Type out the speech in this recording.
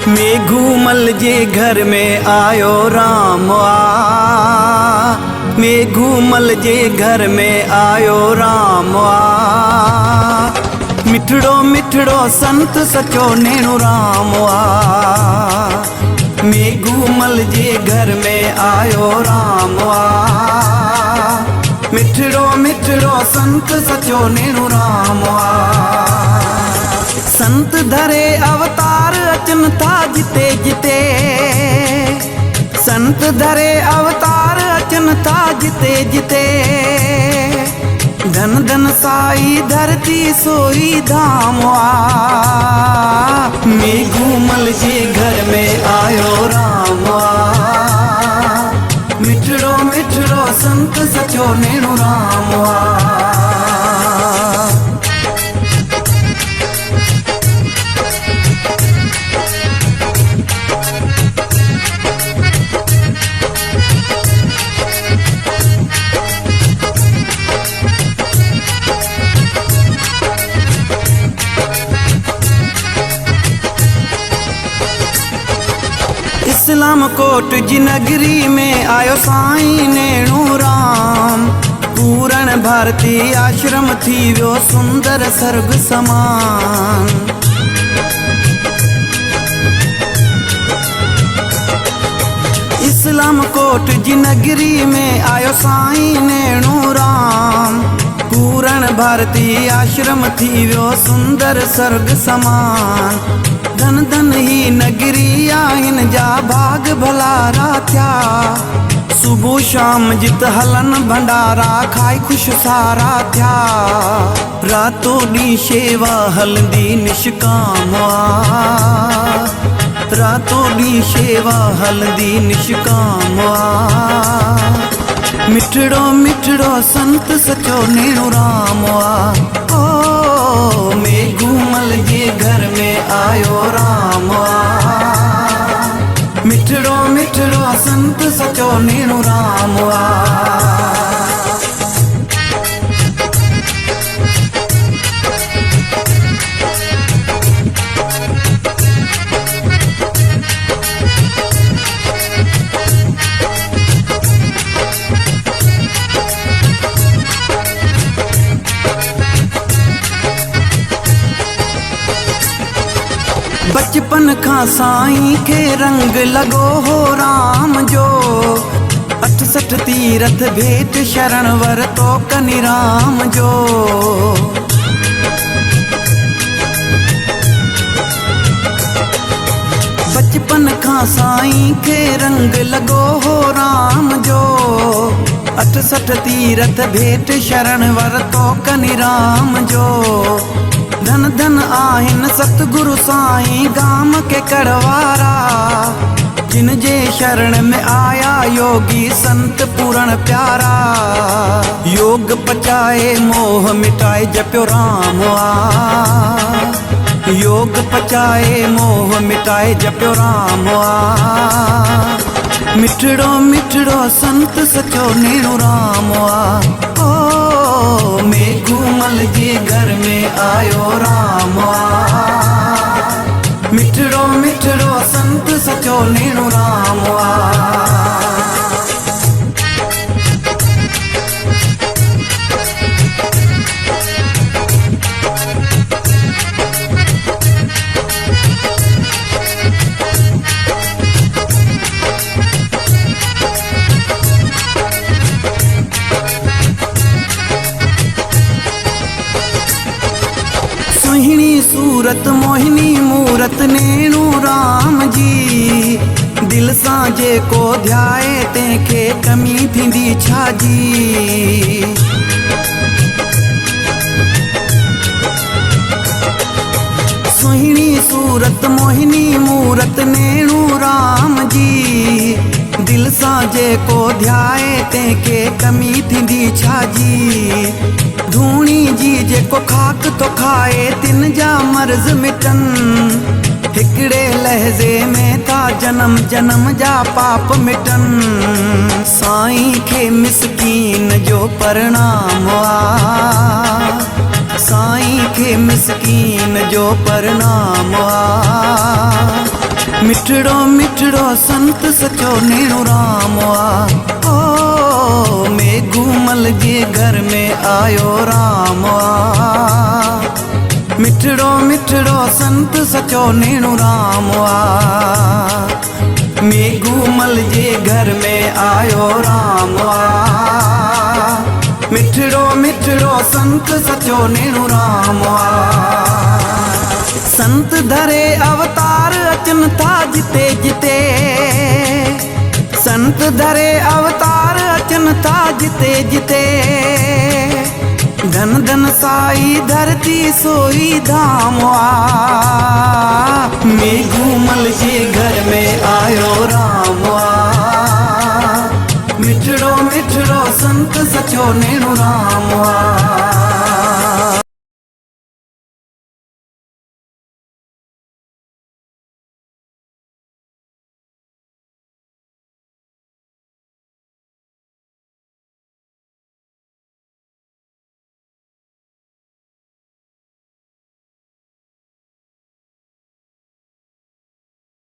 मेघूमल जे घर में आयो राम आ, मेघूमल जे घर में आयो राम आ, मिठड़ो मिठड़ो संत सचो नेणु राम आ, मेघूमल जे घर में आयो राम आ, मिठड़ो मिठड़ो संत सचो नेणु राम आ। संत धरे अवतार अचन था जिते जिते, संत धरे अवतार अचन था जिते जिते, धन धन साई धरती सोई धाम आ, मेघूमल जे घर में आयो राम आ, मिठड़ो मिठड़ो संत सचो नेणु राम आ। इस्लाम कोट जी नगरी में आयो साईं नेणु राम, पूरण भारती आश्रम थी वियो सुंदर स्वर्ग समान। इस्लाम कोट जी नगरी में आयो साईं नेणु राम, पूरण भारती आश्रम थी वियो सुंदर स्वर्ग समान। धन धन ही नगरी आहिन जा भाग भलारा थया, सुबह शाम जित हलन भंडारा खाई खुश सारा थया, रातों डी शेवा हलंदी निष्काम आ, रातों डी शेवा हलंदी निष्काम आ, मिठड़ो मिठड़ो संत सचो नेणु राम आ। ओ मेघूमल जे घर में आयो राम आ, मिठड़ो मिठड़ो संत सचो नेणु राम आ। बचपन खां साईं खे रंग लगो हो राम जो, 68 तीरथ भेट शरण वरतो कनि राम जो। बचपन खां साईं खे रंग लगो हो राम जो, 68 तीरथ भेट शरण वरतो कनि राम जो। धन धन आहिन सतगुरु साईं गाम के कड़वारा, जिन जे शरण में आया योगी संत पूरण प्यारा, योग पचाए मोह मिटाए जप्यो राम आ, योग पचाए मोह मिटाए जप्यो राम आ, मिठड़ो मिठड़ो संत सचो नेणु राम आ। ओ मेघूमल जे घर में आयो राम आ, मिठड़ो मिठड़ो संत सचो नेणु राम आ। सोहिणी सूरत मोहिनी मूरत नेणु राम जी, दिल सां जेको ध्याए तंहिंखे कमी थींदी छा जी। सोहिणी सूरत मोहिनी मूरत नेणु राम जी, दिल सां जेको ध्याए तंहिंखे कमी थींदी छा जी। धूणी जी जेको खाक तो खाए तिन जा मर्ज़ मिटन, हिकड़े लहज़े में था जन्म जन्म जा पाप मिटन। साईं खे मिसकीन जो प्रणाम आ, साईं खे मिसकीन जो प्रणाम आ, मिठड़ो मिठड़ो संत सचो नेणु राम आ। ओ मेघूमल जे घर में आयो राम आ। मिठड़ो मिठड़ो संत सचो नेणु राम आ। मेघूमल जे घर में आयो राम आ। मिठड़ो मिठड़ो संत सचो नेणु राम आ। संत धरे अवतार अचन था जिते जिते। संत धरे अवतार अचन था जिते जिते। धन धन साई धरती सोई धाम आ। मेघूमल जे घर में आयो राम आ। मिठड़ो मिठड़ो संत सचो नेणु राम।